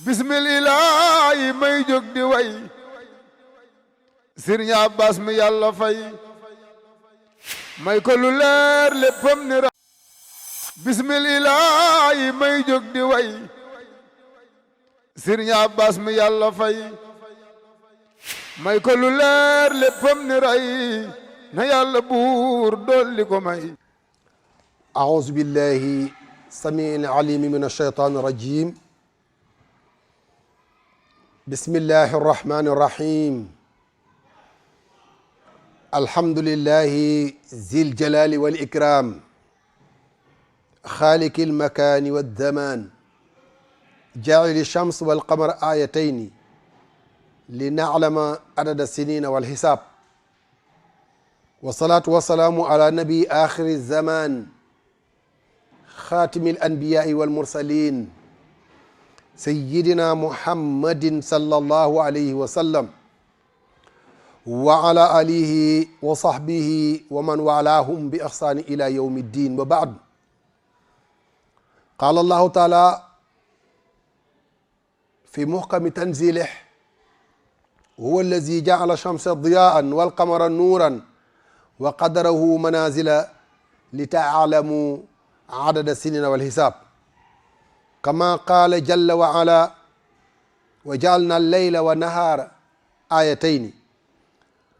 bismillaahi may jóg di way Sëriñ Abbas mi yàlla fay may ko lu leer léppam ni ra bismillaahi may jóg di way Sëriñ Abbas mi yàlla fay may ko lu leer léppam ni ray na yàlla buur dolli ko may أعوذ بالله السميع العليم من الشيطان الرجيم بسم الله الرحمن الرحيم الحمد لله ذي الجلال والإكرام خالق المكان والزمان جاعل الشمس والقمر آيتين لنعلم عدد السنين والحساب والصلاة والسلام على نبي آخر الزمان خاتم الأنبياء والمرسلين سيدنا محمد صلى الله عليه وسلم وعلى آله وصحبه ومن والاهم بإحسان إلى يوم الدين وبعد قال الله تعالى في محكم تنزيله هو الذي جعل الشمس ضياء والقمر نورا وقدره منازل لتعلموا عدد السنين والحساب كما قال جل وعلا وجعلنا الليل والنهار آيتين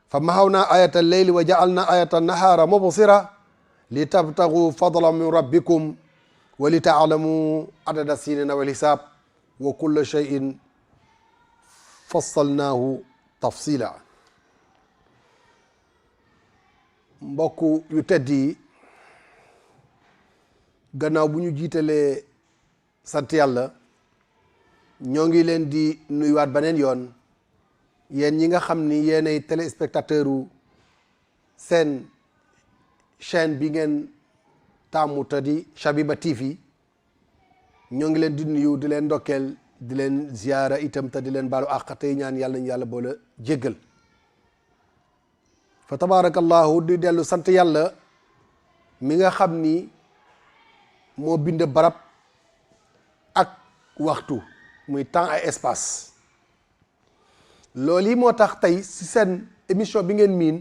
فمحونا آية الليل وجعلنا آية النهار مبصرة لتبتغوا فضلا من ربكم ولتعلموا عدد السنين والحساب وكل شيء فصلناه تفصيلا mbokk yu tedd yi gannaaw bu ñu jiitalee sant yàlla ñoo ngi leen di nuyuwaat beneen yoon yéen ñi nga xam ni yéenay téléspectateur u seen chaîne bi ngeen taamu te di Shabiba TV ñoo ngi leen di nuyu di leen ndokkeel di leen ziyaara itam te di leen baalu àq tey ñaan yàlla ñu yàlla boole jéggal fa tabarakallahu di dellu sant yàlla mi nga xam ni moo bind barab ak waxtu muy temps et espace loolu yi moo tax tey si seen émission bi ngeen miin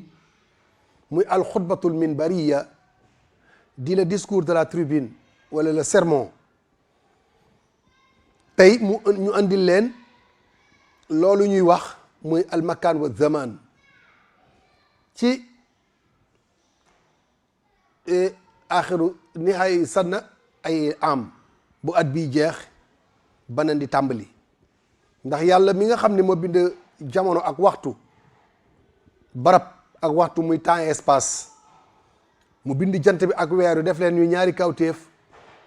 muy alxutbatul minbariya di le discours de la tribune wala le sermon tey ñu andil leen loolu ñuy wax muy almakaan wa zaman ci axiru nihaay sanna ay am bu at bii jeex banan di tàmbali ndax yàlla mi nga xam ne moo bind jamono ak waxtu barab ak waxtu muy temps et espace mu bind jant bi ak weeru def leen ñu ñaari kawtéef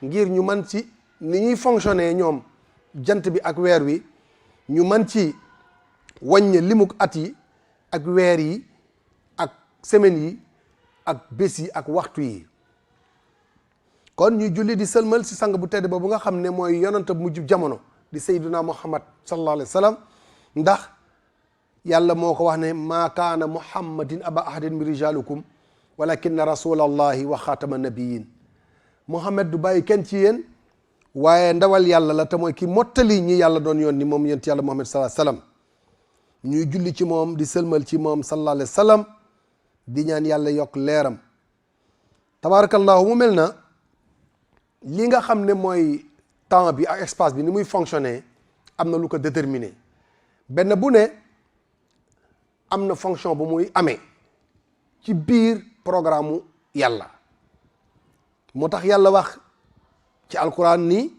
ngir ñu man ci ni ñuy fonctionner ñoom jant bi ak weer wi ñu man ci wàññe limuk at yi ak weer yi ak semaines yi ak bés yi ak waxtu yi kon ñu julli di sëlmal si sang bu tedd boobu nga xam ne mooy yonent bu mujj jamono di sayyiduna muhammad sallallahu alayhi wa sallam ndax yàlla moo ko wax ne maa kaana muhammadin aba ahadin min rijalukum walakinna rasulallahi wa xaatama nabiyin muhammad du bàyyi kenn ci yéen waaye ndawal yàlla la te mooy ki mottali ñi yàlla doon yoon ni moom yonent yàlla muhammad sallallahu alayhi wa sallam ñuy julli ci moom di sëlmal ci moom sallallahu alayhi wa sallam di ñaan yàlla yokk leeram tabarakallahu mu mel na li nga xam ne mooy temps bi ak espace bi ni muy fonctionner am na lu ko déterminer benn bu ne am na fonction bu muy amee ci biir programme mu yàlla moo tax yàlla wax ci alquran ni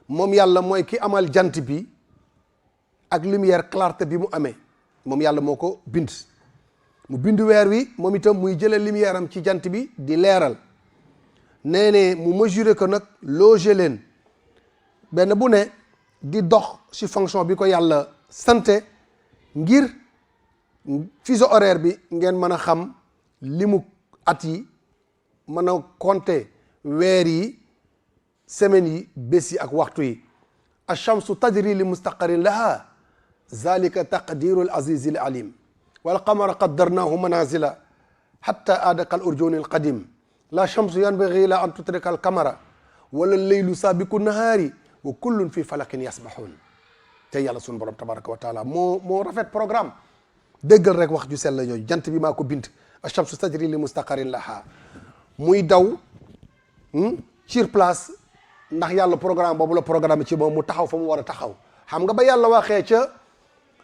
moom yàlla mooy ki amal jant bi ak lumière clarté bi mu amee moom yàlla moo ko bind mu bind weer wi moom itam muy jëlee lumière am ci jant bi di leeral nee ne mu mesurer ko nag loger leen benn bu ne di dox ci fonction bi ko yàlla sante ngir fuseau horaire bi ngeen mën a xam limu at yi mën a compter weer yi semaines yi bés yi ak waxtu yi ash-shamsu tajri li mustaqarrin laha zalika taqdirul azizil alim wal qamara qaddarnahu manazila hatta aada kal urjuni al qadim la shamsu yanbaghi la an tudrika al qamara wala leylu sabiqu nahaari wa kullun fi falakin yasbahuun te yàlla sunu borom tabaraka wa taala moo rafet programme. déggal rek wax ju sell la ñooñu jant bi maa ko bind ash-shamsu tajri li mustaqarrin laha muy daw sur place ndax yàlla programme boobu la programme ci moom mu taxaw fa mu war a taxaw. xam nga ba yàlla waxee ca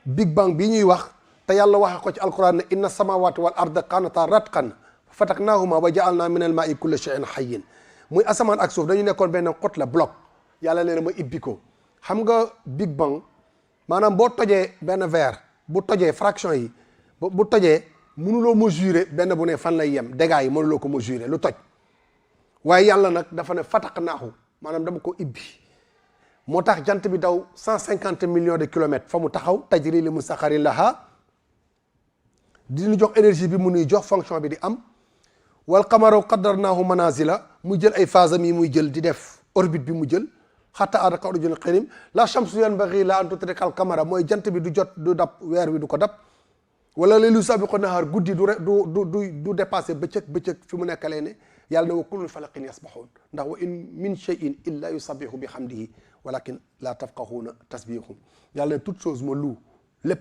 Big Bang bi ñuy wax te yàlla waxee ko ci alquran ne inna samawati wal arda kanata ratqan fataknahuma wa ja'alna min al ma'i kulla shay'in hayyin muy asamaan ak suuf dañu nekkoon benn xot la bloc yàlla nee na ma ibbi ko. xam nga Big Bang maanaam boo tojee benn verre bu tojee fraction yi bu tojee mënuloo mesurer benn bu ne fan lay yem dégâts yi mënuloo ko mesurer lu toj waaye yàlla nag dafa ne fataknaahu maanaam dama ko ibbi moo tax jant bi daw 150 millions de kilomètres fa mu taxaw tajri li mustaqarrin laha di ñu jox énergie bi mu nuy jox fonction bi di am wal qamara qaddarnaahu manazila mu jël ay phase am yi muy jël di def orbite bi mu jël hatta aada ka urjun qadim la shamsu yanbaghi la an tudrika al qamara mooy jant bi du jot du dab weer wi du ko dab wala laylu sabiqu nahaar guddi du dépassé bëccëg fi mu nekkalee ne yàlla ne wa kullun falakin yasbahuun ndax wa in min shay'in illa yusabbihu bi hamdihi walakin la tafqahuuna tasbihum yàlla ne toute chose ma lu lépp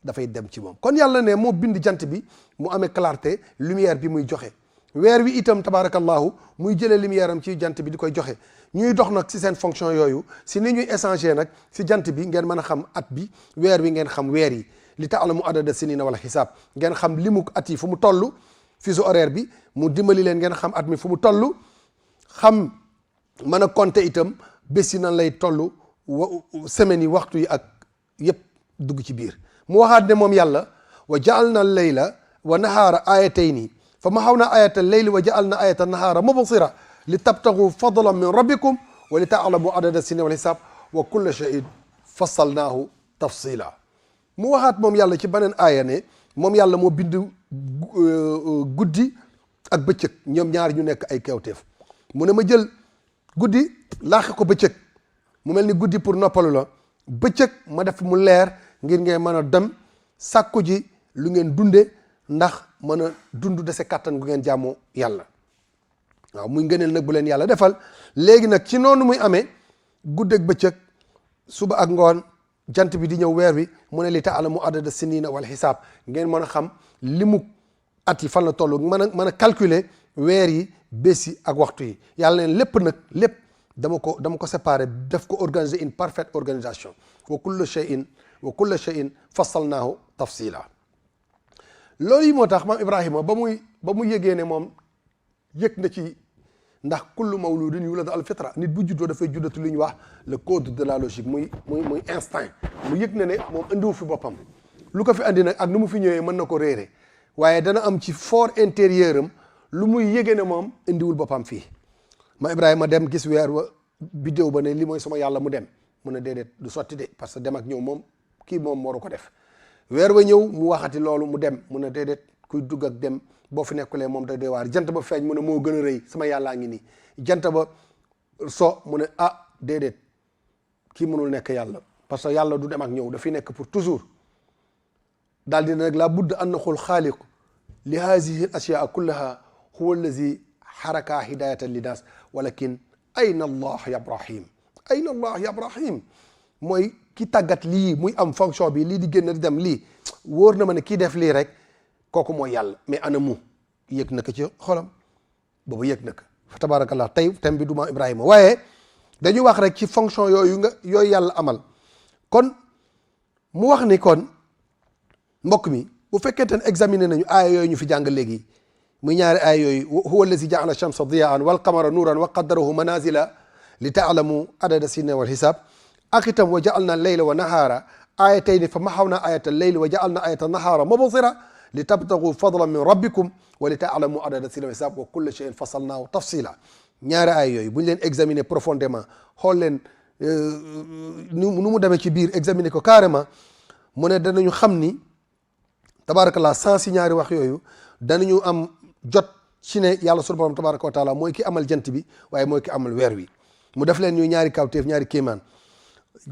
dafay dem ci moom. kon yàlla ne moo bind jant bi mu amee clarté lumière bi muy joxe weer wi itam tabarakallahu muy jëlee lumière am ci jant bi di koy joxe ñuy dox nag si seen fonction yooyu si ni ñuy échanger nag si jant bi ngeen mën a xam at bi weer wi ngeen xam weer yi li ta'lamu adada sinina wala xisaab ngeen xam limu at yi fu mu toll fuseau horaire bi mu dimbali leen ngeen xam at mi fu mu toll xam mën a compter itam bés yi nan lay toll semaines yi waxtu yi ak yëpp dugg ci biir. mu waxaat ne moom yàlla wa ja'alna al-layla wa nahaara ayatayni fa mahawna ayata al-layli wa ja'alna ayata an-nahaara mubsira li tabtagu fadlan min rabbikum wa li ta'lamu adada sinina wal hisab wa kulla shay'in fassalnaahu tafsila. mu waxaat moom yàlla ci beneen aaya ne moom yàlla moo bind guddi ak bëccëg ñoom ñaar ñu nekk ay kawteef mu ne ma jël guddi laaxe ko bëccëg mu mel ni guddi pour noppalu la bëccëg ma def mu leer ngir ngeen mën a dem sàkku ji lu ngeen dunde ndax mën a dund dese kàttan gu ngeen jaamoo yàlla waaw muy ngëneel nag bu leen yàlla defal. léegi nag ci noonu muy amee guddeeg bëccëg suba ak ngoon jant bi di ñëw weer wi mu ne li ta'lamu adada sinina wal xisaab ngeen mën a xam limu at yi fan la toll mën a calculer weer yi bés yi ak waxtu yi yàlla neen lépp nag lépp dama ko séparer def ko organiser une parfaite organisation wa kulla shay'in fassalnaahu tafsila. loolu yi moo tax maam Ibrahima ba mu yëgee ne moom yëg na ci ndax kullu mawludin yuladu al fitra nit bu juddoo dafay juddatu lu ñuy wax le code de la logique muy instinct mu yëg na ne moom indiwu fi boppam lu ko fi andi nag ak nu mu fi ñëwee mën na ko réere waaye dana am ci fort intérieur am lu muy yëgee ne moom indiwul boppam fii. ma Ibrahima dem gis weer wa biddéew ba ne li mooy sama yàlla mu dem mu ne déedéet du sotti de parce que dem ak ñëw moom kii moom waru ko def. weer wa ñëw mu waxati loolu mu dem mu ne déedéet kuy dugg ak dem boo fi nekkulee moom day doy waar. jant ba feeñ mu ne moo gën a rëy sama yàllaa ngi nii jant ba so mu ne ah déedéet kii mënul nekk yàlla parce que yàlla du dem ak ñëw dafay nekk pour toujours. daal dina nag la budda an naqul xaaliq li haadihi al ashyaa kullaha huwa allazi xaraka hidayatan linnaas walakin ayna allah ya ibrahim ayna allah ya ibrahim mooy ki tàggat lii muy am fonction bi lii di génn di dem lii wóor na ma ne kii def lii rek kooku mooy yàlla mais ana mu yëg na ko ci xolam boobu yëg na ko fa tabarakallah tey thème bi du ma Ibrahima waaye dañuy wax rek ci fonction yooyu yàlla amal kon mu wax ni kon mbokk mi bu fekkente ne examiner nañu aaya yooyu ñu fi jàng léegi muy ñaari aaya yooyu huwa allazi ja'ala shamsa diya'an wal qamara nuran wa qaddarahu manazila li ta'lamu adada sinina wal hisab ak itam wa ja'alna layla wa nahaara ayatayni fa mahawna ayata layli wa ja'alna ayata nahaara mubsira li tabtagu fadlan min rabbikum wa li ta'lamu adada sinina wal hisab wa kulla shay'in fassalnahu tafsila ñaari aaya yooyu bu ñu leen examiner profondément xool leen nu mu demee ci biir examiner ko carrément mu ne danañu xam ni tabarakallah sans si ñaari wax yooyu danañu am jot ci ne yàlla sunu borom tabaraka wa taala mooy ki amal jant bi waaye mooy ki amal weer wi mu def leen ñuy ñaari kawteef ñaari kéemaan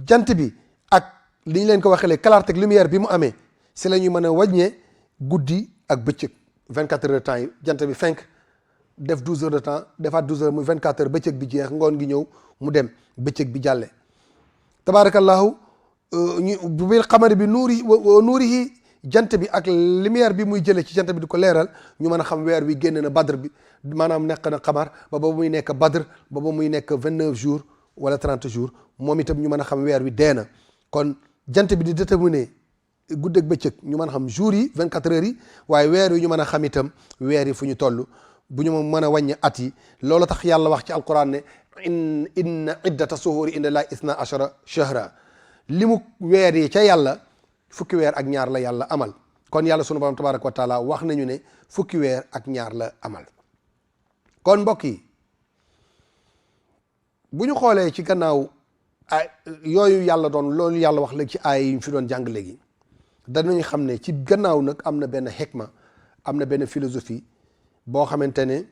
jant bi ak li ñu leen ko waxee clarté ak lumière bi mu amee si la ñuy mën a wàññee guddi ak bëccëg 24 heures de temps yi jant bi fenk def 12 heures de temps defaat 12 heures muy 24 heures bëccëg bi jeex ngoon gi ñëw mu dem bëccëg bi jàlle tabarakallahu ñu bil xamari bi nuurihi jant bi ak lumière bi muy jëlee ci jant bi di ko leeral ñu mën a xam weer wi génn na badr bi maanaam nekk na xamar ba ba muy nekk badr ba ba muy nekk 29 jours wala 30 jours moom itam ñu mën a xam weer wi dee na kon jant bi di déterminer guddeeg bëccëg ñu mën a xam jours yi 24 heures yi waaye weer wi ñu mën a xam itam weer yi fu ñu toll bu ñu mën a wàññi at yi loolu tax yàlla wax ci alquran ne inna iddata suhuri inda llahi isna ashara shahra li mu weer yi ca yàlla fukki weer ak ñaar la yàlla amal kon yàlla sunu borom tabaraka wa taala wax nañu ne fukki weer ak ñaar la amal kon mbokk yi bu ñu xoolee ci gannaaw ay yooyu yàlla doon loolu yàlla wax léegi ci aay yi ñu fi doon jàng léegi danañu xam ne ci gannaaw nag am na benn xikma am na benn philosophie boo xamante ne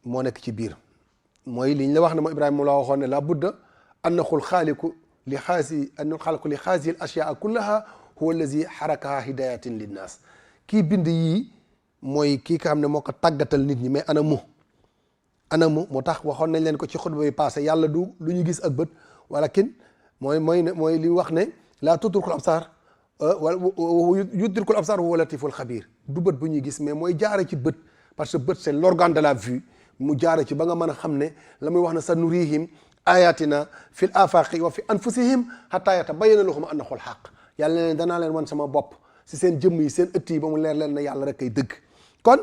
moo nekk ci biir mooy liñ la wax ne moo Ibrahima mu la waxoon ne la budda annaxul xaaliku li xaasi annul xaaliku li xaasi al ashyaa kullaha huwa allazi xarakaha hidayatin linnaas kii bind yii mooy kii nga xam ne moo ko tàggatal nit ñi mais anamu moo tax waxoon nañ leen ko ci xutba bi passé yàlla du lu ñu gis ak bët walakin mooy li wax ne laa tudrikul absaar wala yudrikul absaar huwa latiful xabiir du bët bu ñuy gis mais mooy jaare ci bët parce que bët c'est l'organe de la vue mu jaare ci ba nga mën a xam ne la muy wax ne sa nurihim ayatina fil afaqi wa fi anfusihim hatta yatabayyana lahum annahu al-haqq yàlla ne danaa leen wan sama bopp si seen jëmm yi seen ëtt yi ba mu leer leen ne yàlla rek kay dëgg kon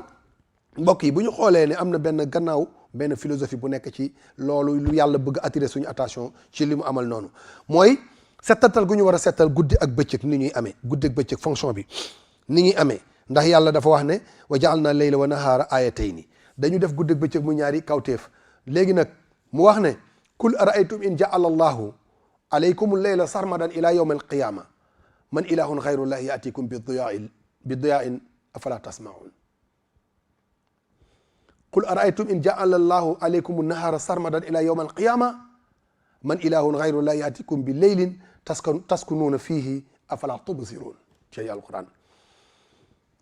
mbokk yi bu ñu xoolee ne am na benn gannaaw benn philosophie bu nekk ci loolu lu yàlla bëgg attirer suñu attention ci li mu amal noonu mooy settantal gu ñu war a settal guddi ak bëccëg ni ñuy amee guddi ak bëccëg fonction bi ni ñuy amee ndax yàlla dafa wax ne wa ja'alna layla wa nahaara ayatayni dañu def guddi ak bëccëg mu ñaari kawteef léegi nag mu wax ne kul ara'aytum in ja'ala allahu alaykum al-layla sarmadan ila yawm al-qiyama man ilahun ghayru llahi ya'tikum bi diya'in afala tasma'un qul ara'aytum in ja'ala allahu alaykum an-nahara sarmadan ila yawm al-qiyama man ilahun ghayru llahi ya'tikum bi laylin taskununa fihi afala tubsirun ci alquran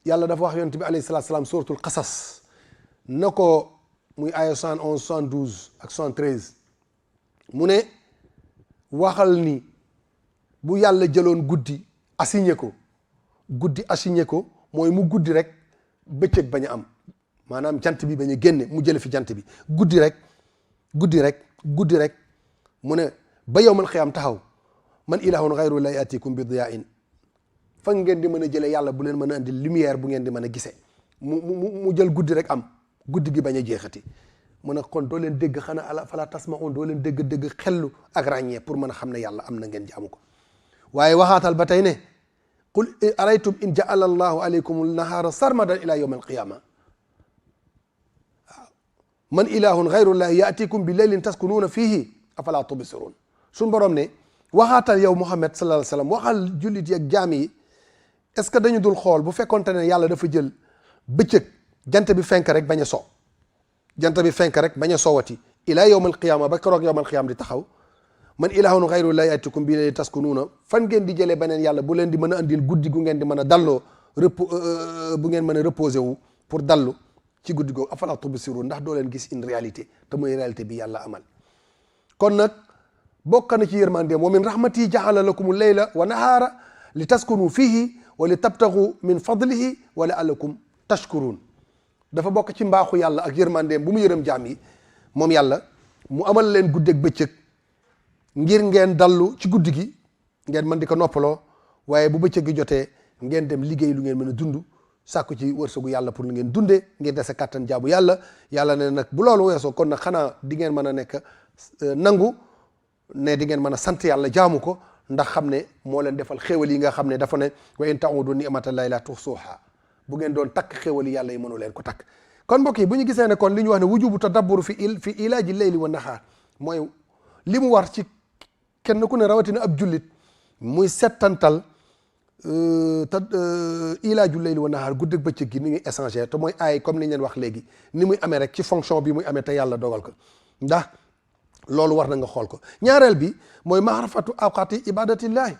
yàlla dafa wax yonent bi alayhi salatu salaam suratul qasas na ko muy aya 71 72 ak 73 mu ne waxal ni bu yàlla jëloon guddi assigné ko mooy mu guddi rek bëccëg bañ a am maanaam jant bi bañ a génne mu jële fi jant bi guddi rek mu ne ba yawmal xiyaam taxaw man ilahun ghayru la yatikum bi diya'in fa ngeen di mën a jëlee yàlla bu leen mën a andi lumière bu ngeen di mën a gisee mu jël guddi rek am guddi gi bañ a jeexati mu ne kon doo leen dégg xanaa ala fala tasma'un doo leen dégg xellu ak ràññee pour mën a xam ne yàlla am na ngeen jaamu ko waaye waxaatal ba tey ne qul araytum in ja'ala allahu alaykum an-nahara sarmadan ila yawm al-qiyama man ilahun ghayru llahi ya'tikum bi laylin taskununa fihi afala tubsirun suñu borom ne waxaatal yow Muhammad sallallahu alayhi wasallam waxal jullit yi ak jaam yi est-ce que dañu dul xool bu fekkonte ne yàlla dafa jël bëccëg jant bi fenk rek bañ a sowati ila yawm al-qiyama ba keroog yawm al-qiyama di taxaw man ilahun ghayru llahi ya'tikum bi laylin taskununa fan ngeen di jëlee beneen yàlla bu leen di mën a andil guddi gu ngeen di mën a dalloo bu ngeen mën a reposer wu pour dallu ci guddi googu afala tubsirun ndax doo leen gis une réalité te mooy réalité bi yàlla amal kon nag bokk na ci yërmandeem wa min rahmati ja'ala lakum al-layla wa nahaara li taskunu fihi wa li tabtagu min fadlihi wa la'allakum tashkurun dafa bokk ci mbaaxu yàlla ak yërmandeem bu mu yërëm jaam yi moom yàlla mu amal leen guddeeg bëccëg ngir ngeen dallu ci guddi gi ngeen mën di ko noppaloo waaye bu bëccëg gi jotee ngeen dem liggéey lu ngeen mën a dund sàkku ci wërsëgu yàlla pour lu ngeen dundee ngeen dese kàttan jaabu yàlla ne nag bu loolu weesoo kon nag xanaa di ngeen mën a nekk nangu ne di ngeen mën a sant yàlla jaamu ko ndax xam ne moo leen defal xéewal yi nga xam ne dafa ne wa in ta'udu ni'matallahi la tuhsuha bu ngeen doon takk xéewal yi yàlla yi mënu leen ko takk kon mbokk yi bu ñu gisee ne kon li ñu wax ne wujubu tadabbur fi ilaaji layli wa nahaar mooy li mu war ci kenn ku ne rawatina ab jullit muy settantal ilaaju layli wa nahaar guddeeg bëccëg gi ni ñuy échanger te mooy ay comme ni ñu leen wax léegi ni muy amee rek ci fonction bi muy amee te yàlla dogal ko ndax loolu war na nga xool ko ñaareel bi mooy maarifatu awqaati ibadatillahi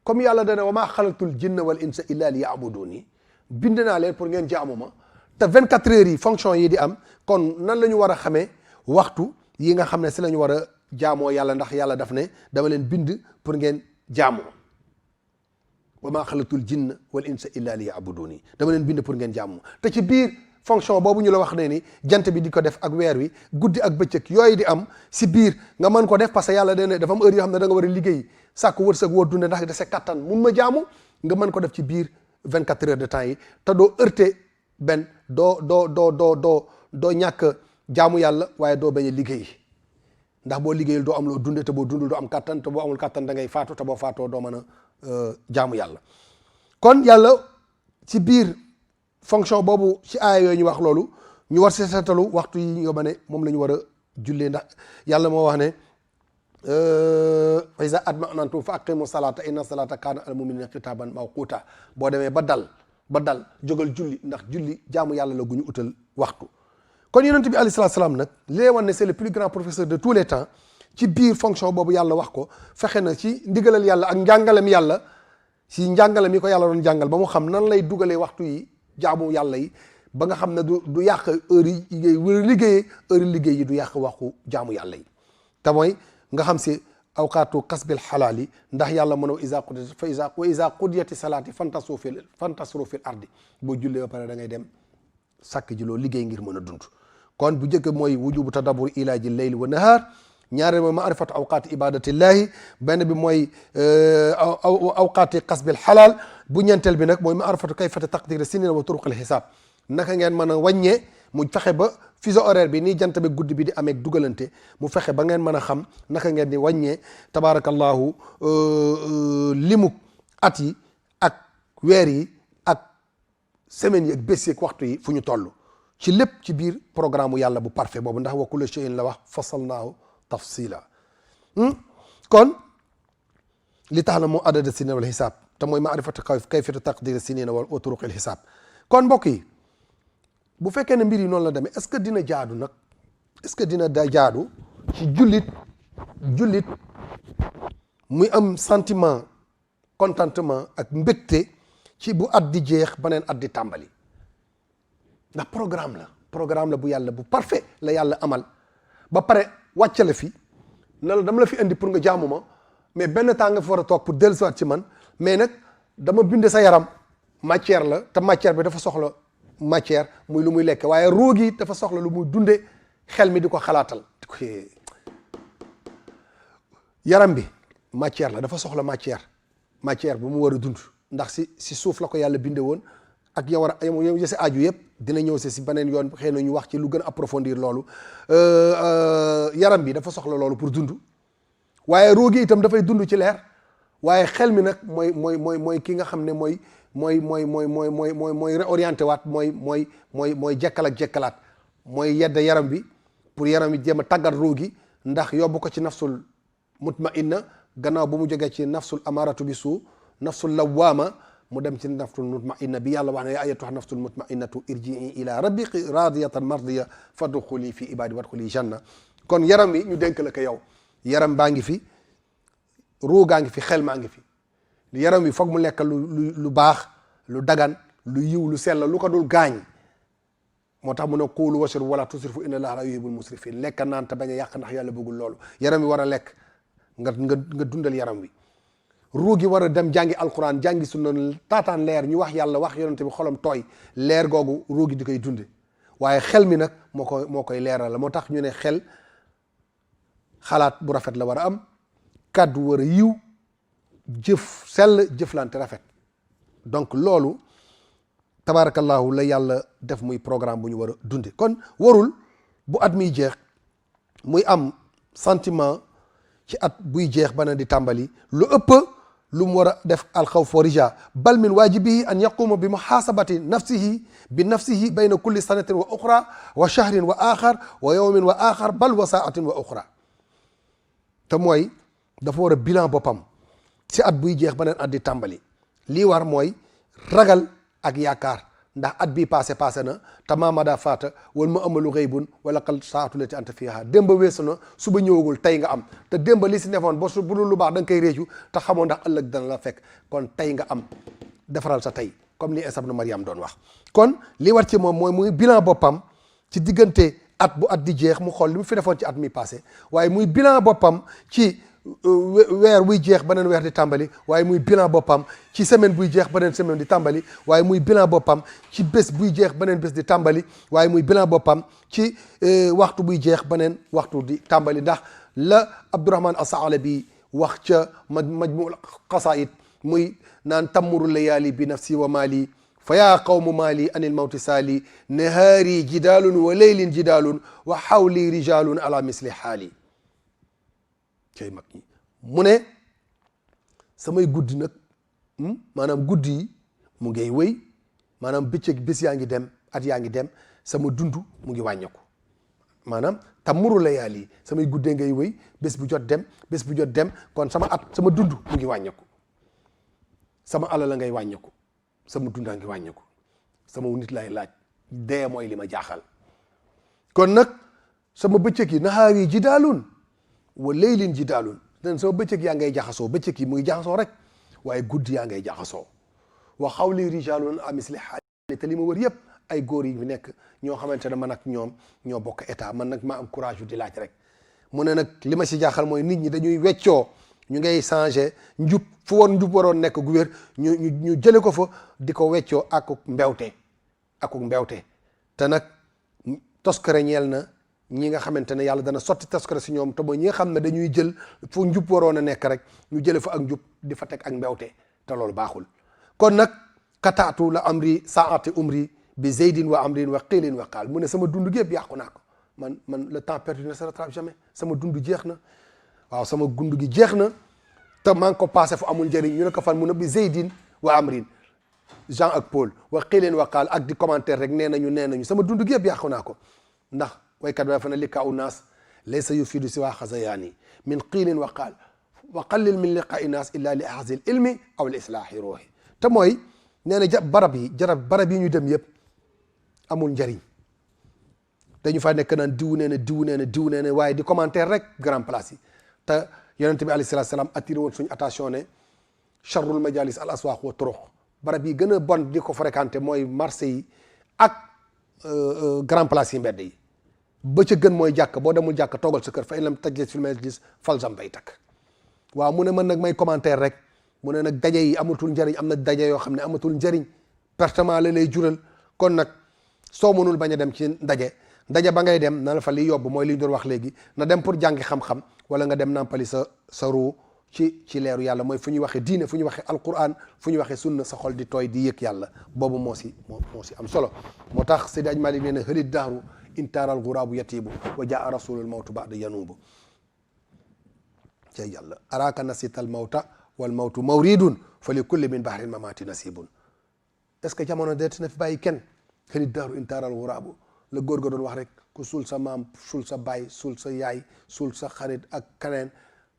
comme yàlla dana wa maa xalaqtul jinna wal insa illa li yaabuduni bind naa leen pour ngeen jaamu ma te 24 heures yi fonction yi di am kon nan la ñu war a xamee waxtu yi nga xam ne si la ñu war a jaamoo yàlla ndax yàlla daf ne dama leen bind pour ngeen jaamoo wa maa xalaqtul jinna wal insa illa li yabuduni dama leen bind pour ngeen jaamoo te ci biir fonction boobu ñu la wax ne ni jant bi di ko def ak weer wi guddi ak bëccëg yooyu di am si biir nga mën ko def parce que yàlla dane dafa am heure yoo xam ne da nga war a liggéey sàkku wërsëg woo dunde ndax dese kattan mun ma jaamu nga mën ko def ci biir 24 heures de temps yi te doo heurté benn doo ñàkk jaamu yàlla waaye doo bañ a liggéey ndax boo liggéeyul doo am loo dunde te boo dundul doo am kattan te boo amul kattan da ngay faatu te boo faatoo doo mën a jaamu yàlla kon yàlla ci biir fonction boobu ci aaya yooyu ñu wax loolu ñu war si seetalu waxtu yi nga ma ne moom la ñu war a jullee ndax yàlla moo wax ne fa iza atma'nantum fa aqimu salata inna salata kana al mu'minina kitaban mawquta boo demee ba dal jógal julli ndax julli jaamu yàlla la gu ñu utal waxtu kon yonent bi alayhi salaatu salaam nag li lay wan ne c'est le plus grand professeur de tous les temps ci biir fonction boobu yàlla wax ko fexe na ci ndigalal yàlla ak njàngalem yàlla si njàngalem yi ko yàlla doon jàngal ba mu xam nan lay dugalee waxtu yi jaamu yàlla yi ba nga xam ne du yàq heure yi liggéeyee heure liggéey yi du yàq waxu jaamu yàlla yi te mooy nga xam si awqaatu kasbil xalaal yi ndax yàlla mën a wa iza qudiyati salaati fantasru fil ardi boo jullee ba pare da ngay dem sàkk ji loo liggéey ngir mën a dund kon bu njëkk mooy wujubu tadabbur ilaaji leyli wa nahaar ñaareel mooy maarifatu awqaati ibadatillahi benn bi mooy awqaati kasbil xalaal bu ñeenteel bi nag mooy maarifatu kayfati taqdiri sinina wa turuqil xisaab naka ngeen mën a wàññee mu fexe ba fuseau horaire bi nii jant bi guddi bi di amee dugalante mu fexe ba ngeen mën a xam naka ngeen di wàññee tabaarakallahu limu at yi ak weer yi ak semaines yi ak bés yi ak waxtu yi fu ñu toll ci lépp ci biir programme yàlla bu parfait boobu ndax wa kullu shay'in la wax fasalnaahu tafsila kon li tax na moo adada sinina wal xisaab te mooy maarifatu kayfiyatu taqdiri sinina wa turuqil xisaab kon mbokk yi bu fekkee ne mbir yi noonu la demee est-ce que dina jaadu nag est-ce que dina da jaadu ci jullit muy am sentiment contentement ak mbégte ci bu at di jeex beneen at di tàmbali ndax programme la bu yàlla bu parfait la yàlla amal ba pare wàcce la fi na la dama la fi indi pour nga jaamu ma mais benn temps nga fi war a toog pour dellusiwaat ci man mais nag dama bind sa yaram matière la te matière bi dafa soxla matière muy lu muy lekk waaye ruu gi dafa soxla lu muy dunde xel mi di ko xalaatal yaram bi matière la dafa soxla matière bu mu war a dund ndax si suuf la ko yàlla binde woon ak yow war a yow si aju yëpp dina ñëw si beneen yoon xëy na ñu wax ci lu gën a approfondir loolu yaram bi dafa soxla loolu pour dund waaye ruu gi itam dafay dund ci leer waaye xel mi nag mooy ki nga xam ne mooy réorienté waat mooy jekkal ak jekkalaat mooy yedda yaram bi pour yaram bi jéem a tàggat ruu gi ndax yóbbu ko ci nafsul mutmainna gannaaw bu mu jógee ci nafsul amaratu bi suu nafsul lawaama mu dem ci nafsul mutmainna bi yàlla wax ne yaa ayyatuha nafsul mutmainnatu irjii ila rabbiki radiyatan mardiya fadxuli fi ibadi wadxuli janna kon yaram bi ñu dénk la ko yow yaram baa ngi fi ruu gaa ngi fi xel maa ngi fi yaram wi foog mu lekk lu baax lu dagan lu yiw lu sell lu ko dul gaañ moo tax mu ne kuulu washrabu wala tusrifu inna allaha la yuhibbul musrifin lekk naan te bañ a yàq ndax yàlla bëggul loolu yaram wi war a lekk nga dundal yaram wi ruu gi war a dem jàngi alquran jàngi sunna taataan leer ñu wax yàlla wax yonente bi xolam tooy leer googu ruu gi di koy dunde waaye xel mi nag moo koy leeral la moo tax ñu ne xel xalaat bu rafet la war a am kàddu war a yiw jëf sell jëflante rafet donc loolu tabarakallahu la yàlla def muy programme bu ñu war a dunde kon warul bu at miy jeex muy am sentiment ci at buy jeex bana di tàmbali lu ëpp lu mu war a def alxawf wa rija bal min waajibihi an yaquma bi muhasabati bi nafsihi bayna kulli sanatin wa uxra wa shahrin wa axar wa yawmin wa axar bal wa saatin wa uxra te mooy dafa war a bilan boppam si at buy jeex beneen at di tàmbali lii war mooy ragal ak yaakaar ndax at bii passé na te maamada faata wala ma amalu xëybun wala xal saatu lati anta fiha démba weesu na suba ñëwagul tey nga am te démba li si nefoon ba su bu dul lu baax da nga koy réccu te xamoo ndax ëllëg dana la fekk kon tey nga am defaral sa tey comme ni Isa ibn Maryam doon wax. kon li war ci moom mooy muy bilan boppam ci diggante at bu at di jeex mu xool li mu fi defoon ci at mi passé waaye muy bilan boppam ci weer buy jeex beneen weer di tàmbali waaye muy bilan boppam ci semaine buy jeex beneen semaine di tàmbali waaye muy bilan boppam ci bés buy jeex beneen bés di tàmbali waaye muy bilan boppam ci waxtu buy jeex beneen waxtu di tàmbali ndax la Abdurrahman as-Saalabi wax ca majmuul qasaid muy naan tammuru layaali bi nafsi wa maali fa yaa qawmu maali anil mawti saali nahaari jidaalun wa leylin jidaalun wa xawli rijaalun ala misli xaali cay mag ñi mu ne samay guddi nag maanaam guddi yi mu ngay wéy maanaam bëccëg bés yaa ngi dem at yaa ngi dem sama dund mu ngi wàññeeku maanaam tammuru layaali samay guddee ngay wéy bés bu jot dem bés bu jot dem kon sama dund mu ngi wàññeeku sama alal ngay wàññeeku sama dundaa ngi wàññeeku sama nit lay laaj dee mooy li ma jaaxal kon nag sama bëccëg yi nahaar yi jidaalun wa leylin jidaalun den sama bëccëg yaa ngay jaxasoo bëccëg yi mu ngi jaxasoo rek waaye guddi yaa ngay jaxasoo wa xawli rijaalun amisli xaali te li ma wër yëpp ay góor yi fi nekk ñoo xamante ne man ak ñoom ñoo bokk état man nag maa am courage yu di laaj rek mu ne nag li ma si jaaxal mooy nit ñi dañuy weccoo ñu ngay changé njub fu woon njub waroon nekk gu wér ñu jële ko fa di ko weccoo ak mbewte te nag toskare ñeel na ñi nga xamante ne yàlla dana sotti toskare si ñoom te mooy ñi nga xam ne dañuy jël fu njub waroon a nekk rek ñu jële fa ak njub di fa teg ak mbewte te loolu baaxul kon nag kataatu la amri saati umri bi zeydin wa amrin wa qiilin wa qaal mu ne sama dund gépp yàqu naa ko man le temps perdu ne se rattrape jamais sama dund jeex na waaw sama dund gi jeex na te maa ngi ko passé fu amul njëriñ ñu ne ko fan mu ne bi zeydin wa amrin Jean ak Paul wa qiilin wa qaal ak di commentaire rek nee nañu sama dund gépp yàqu naa ko ndax waykat ba fa ne liqaa u naas laysa yufiidu siwa xazayaani min qiilin wa qaal wa qallil min liqaa naas illa li ahzil ilmi aw li islaahi ruuhi te mooy nee na barab yi ñu dem yëpp amul njëriñ dañu fa nekk naan diw nee na waaye di commentaire rek grand place yi te yonente bi alayhi salaatu salaam attiré woon suñu attention ne charrul majalis al aswaq wa turuq barab yi gën a bon di ko fréquenté mooy marché yi ak grand place yi mbedd yi ba ca gën mooy jàkk boo demul jàkk toogal sa kër fa in lam tajlis fil majlis falzam baytak waaw mu ne man nag may commentaire rek mu ne nag daje yi amatul njëriñ am na daje yoo xam ne amatul njëriñ pertement la lay jural kon nag soo mënul bañ a dem ci ndaje ba ngay dem na la fa li yóbbu mooy li ñu doon wax léegi na dem pour jàngi xam-xam wala nga dem nampali sa ruu ci leeru yàlla mooy fu ñuy waxee diine fu ñuy waxee alquran fu ñuy waxee sunna sa xol di tooy di yëg yàlla boobu moo si am solo moo tax Seydi Aj Malik nee na halid dahru intaaral guraabu yatiibu wa jaa rasulul mawtu ba'da yanuubu cay yàlla araaka nasital mawta wal mawtu mawridun fa li kulli min bahrin mamati nasibun est-ce que jamono deet na fi bàyyi kenn halid dahru intaaral guraabu la góor ga doon wax rek ku suul sa maam suul sa baay suul sa yaay suul sa xarit ak keneen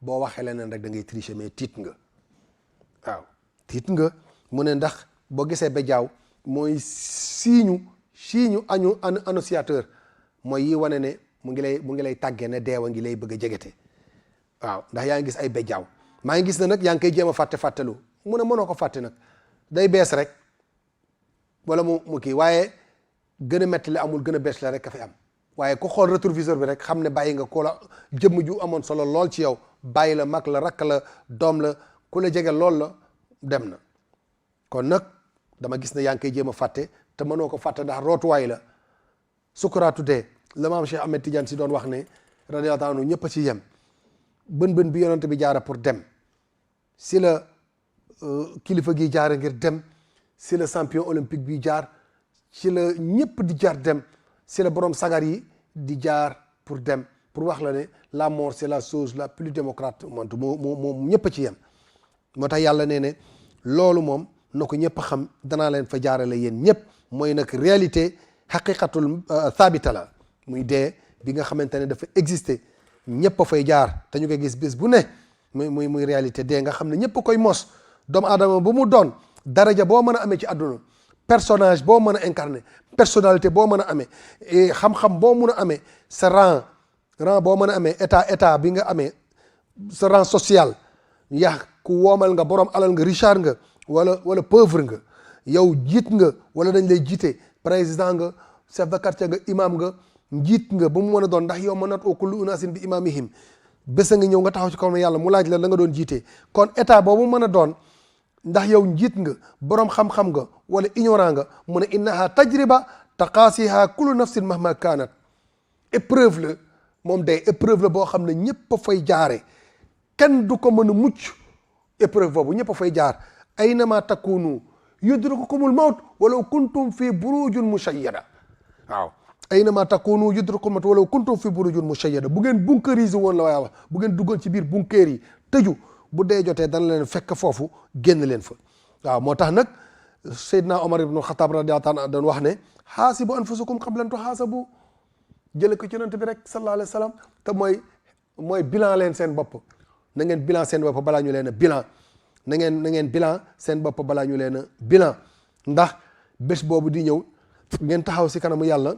boo waxee leneen rek da ngay tricher mais tiit nga waaw tiit nga mu ne ndax boo gisee ba jaaw mooy siiñu annonciateur mooy yi wane ne mu ngi lay tàggee ne deewa ngi lay bëgg a jegete waaw ndax yaa ngi gis ay bejjaaw maa ngi gis ne nag yaa ngi koy jéem a fàttelu mu ne mënoo ko fàtte nag day bees rek wala mu kii waaye gën a metti la amul gën a bees la rek ka fi am waaye ku xool rétroviseur bi rek xam ne bàyyi nga ko la jëmm ju amoon solo lool ci yow bàyyi la mag la rakk la doom la ku la jege lool la dem na kon nag dama gis ne yaa ngi koy jéem a fàtte te mënoo ko fàtte ndax rootuwaay la sukuraatu dee la maam Cheikh Ahmed Tidiane si doon wax ne radiyallahu anhu ñëpp a ci yem bën bi yonent bi jaara pour dem si la kilifa gi jaara ngir dem si la champion olympique bi jaar si la ñëpp di jaar dem si la borom sagar yi di jaar pour dem pour wax la ne la mort c'est la chose la plus démocrate moom ñëpp a ci yem moo tax yàlla nee ne loolu moom na ko ñëpp xam danaa leen fa jaarale yéen ñëpp mooy nag réalité xaqiqatul thabita la muy dee bi nga xamante ne dafa exister ñëpp a fay jaar te ñu koy gis bés bu ne muy réalité dee nga xam ne ñëpp a koy mos doomu aadama bu mu doon daraja boo mën a amee ci àdduna personnage boo mën a incarné personnalité boo mën a amee xam-xam boo mën a amee sa rang boo mën a amee état bi nga amee sa rang social yaa ku woomal nga borom alal nga richard nga wala pauvre nga yow jiit nga wala dañ lay jiite président nga chef de quartier nga imam nga njiit nga ba mu mën a doon ndax yow mën nat oo kullu unaasin bi imaamihim bés a nga ñëw nga taxaw ci kaw yàlla mu laaj la nga doon jiite kon état boobu mën a doon ndax yow njiit nga borom xam-xam nga wala ignorant nga mu ne innaha tajriba taqaasiha kullu nafsin mahma kaanat épreuve la moom day épreuve la boo xam ne ñëpp a fay jaare kenn du ko mën a mucc épreuve boobu ñëpp a fay jaar aynama takunu yudrikukumul mawt walaw kuntum fi burujin mushayyada waaw aynama takunu yudrikukumul mawt walaw kuntum fi burujin mushayyada bu ngeen bunkerise woon la waaye wax bu ngeen duggoon ci biir bunker yi tëju bu dee jotee dana leen fekk foofu génn leen fa waaw moo tax nag Seydina Omar ibn Khattab radiyallahu anhu doon wax ne xaasibu anfusakum qabla an tuhaasabu jële ko ci yonent bi rek sallallahu alayhi wa sallam te mooy bilan leen seen bopp na ngeen bilan seen bopp balaa ñu leen a bilan na ngeen bilan seen bopp balaa ñu leen a bilan ndax bés boobu di ñëw ngeen taxaw si kanamu yàlla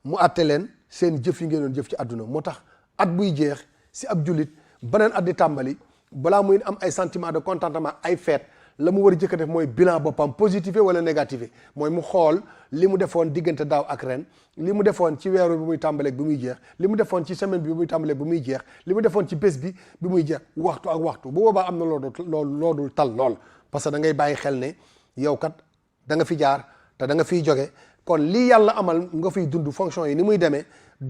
mu àtte leen seen jëf yi ngeen doon jëf ci àdduna moo tax at buy jeex si ab jullit beneen at di tàmbali balaa muy am ay sentiment de contentement ay fête la mu war a jëkk a def mooy bilan boppam positif wala négatif mooy mu xool li mu defoon diggante daaw ak ren li mu defoon ci weeru bi muy tàmbaleeg bi muy jeex li mu defoon ci semaine bi muy tàmbaleeg bi muy jeex li mu defoon ci bés bi muy jeex waxtu ak waxtu bu boobaa am na loolu tal lool parce que da ngay bàyyi xel ne yow kat da nga fi jaar te da nga fiy jóge kon lii yàlla amal nga fiy dund fonction yi ni muy demee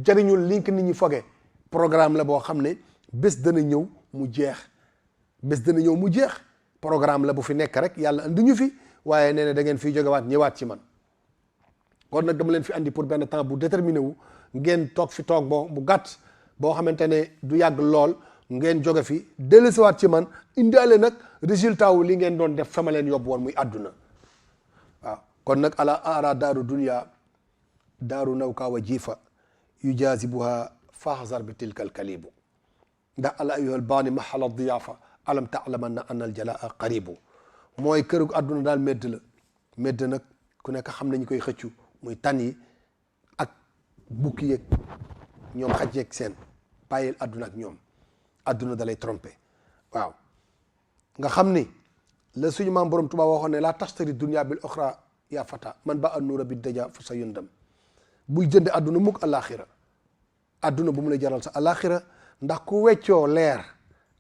jariñul link nit ñi foge programme la boo xam ne bés dana ñëw mu jeex bés dana ñëw mu jeex programme la bu fi nekk rek yàlla andi ñu fi waaye nee na da ngeen fiy jógewaat ñëwaat ci man kon nag dama leen fi andi pour benn temps bu déterminé wu ngeen toog fi toog bu gàtt boo xamante ne du yàgg lool ngeen jóge fi dellusiwaat ci man indaale nag résultat wu li ngeen doon def sama leen yóbbu woon muy àdduna waaw kon nag ala ara daaru dunya daaru nawka wa jiifa yujazibuha fahzar bi tilkal kalibu ndax ala ayyuhal baani mahala diyaafa alam taalamanna anna al jalaa qaribu mooy këru àdduna daal medd nag ku nekk xam nañu koy xëccu muy tan yi ak bukki yeeg ñoom xaj yeeg seen bàyyil àdduna ak ñoom àdduna da lay trompé waaw nga xam ni la suñu maam borom Tuubaa waxoon ne laa tashtari dunya bil oxra yaa fata man ba an nuura bi daja fa sa yundam buy jënd àdduna mukk alaxira àdduna bu mu lay jaral sa alaxira ndax ku weccoo leer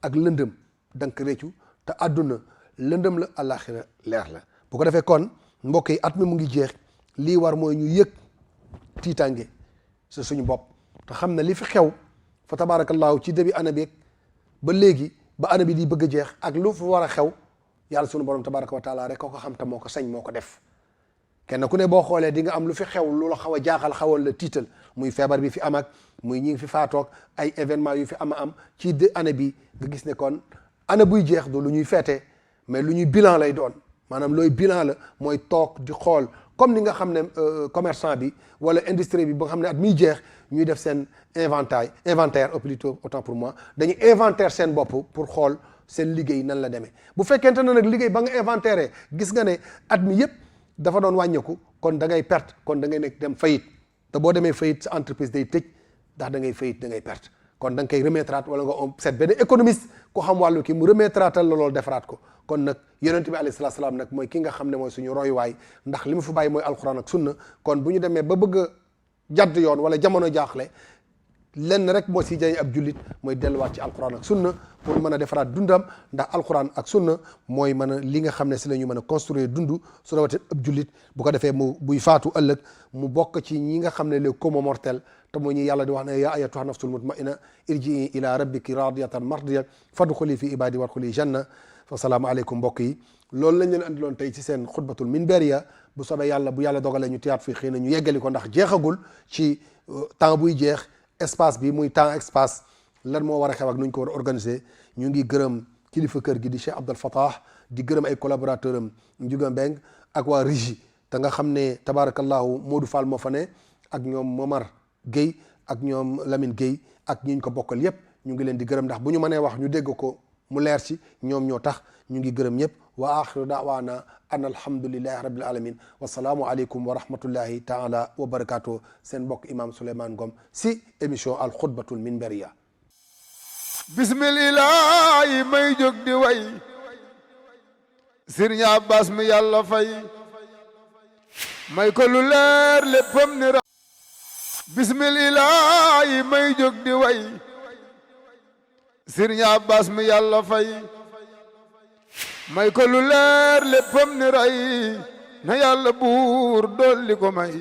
ak lëndëm danga ko réccu te àdduna lëndëm la alaxira leer la bu ko defee kon mbokk yi at mi mu ngi jeex lii war mooy ñu yëg tiitange sa suñu bopp te xam ne li fi xew fa tabarakallahu ci début année bi ba léegi ba année bi di bëgg a jeex ak lu fi war a xew yàlla suñu borom tabaraka wa taala rek ko xam te moo ko sañ moo ko def kenn ku ne boo xoolee di nga am lu fi xew lu la xaw a jaaxal xawal la tiital muy feebar bi fi am ak muy ñi ngi fi faatoog ay événement yu fi am ci année bi nga gis ne kon année buy jeex du lu ñuy feete mais lu ñuy bilan lay doon maanaam looy bilan la mooy toog di xool comme ni nga xam ne commerçant bi wala industrie bi ba nga xam ne at miy jeex ñuy def seen inventaire au plutôt autant pour moi dañuy inventaire seen bopp pour xool seen liggéey nan la demee bu fekkente ne nag liggéey ba nga inventaire gis nga ne at mi yëpp dafa doon wàññeeku kon da ngay perte kon da ngay nekk dem fayit te boo demee fayit sa entreprise day tëj ndax da ngay fayit da ngay perte kon da nga koy remettre wala nga seet benn économiste ko xam wàllu kii mu remettre la loolu defaraat ko kon nag yonent bi alayhi salaatu salaam nag mooy ki nga xam ne mooy suñu royuwaay ndax li mu fi bàyyi mooy alquran ak sunna kon bu ñu demee ba bëgg a jadd yoon wala jamono jaaxle lenn rek moo si jëriñ ab jullit mooy delluwaat ci alquran ak sunna pour mën a defaraat dundam ndax alquran ak sunna mooy mën a li nga xam ne si la ñu mën a construire dund su rawatee ab jullit bu ko defee mu buy faatu ëllëg mu bokk ci ñi nga xam ne les commo mortel te mooy ñi yàlla di wax ne yaa ayyatuha nafsul mutmainna irjii ila rabbiki radiyatan mardiya fadxuli fi ibadi wadxuli janna fa salaamu aleykum mbokk yi loolu lañ leen andiloon tey ci seen xutbatul minbariya bu soobee yàlla bu yàlla dogalee ñu tiyaat fii xëy na ñu yeggali ko ndax jeexagul ci temps buy jeex espace bi muy temps espace lan moo war a xew ak nu ñu ko war a organiser ñu ngi gërëm kilifa kër gi di Cheikh Abdel Fattah di gërëm ay collaborateur am Ndiouga Mbeng ak waa régie te nga xam ne tabarakallahu Modou Fall moo fa ne ak ñoom Momar Guèye ak ñoom Lamine Guèye ak ñi ñu ko bokkal yépp ñu ngi leen di gërëm ndax bu ñu mënee wax ñu dégg ko mu leer ci ñoom ñoo tax ñu ngi gërëm ñëpp wa axiru daawaana an alhamdulillahi rabbil alamin wasalaamu aleykum wa rahmatullahi taala wa barakatuh seen mbokk imam Souleymane Ngom si émission al xutbatul minbariya bismillahi may jóg di way Sëriñ Abbas mi yàlla fay may ko lu leer léppam ni ra bismillaahi may jóg di way Sëriñ Abbas mi yàlla fay may ko lu leer léppam ni ray na yàlla buur dolli ko may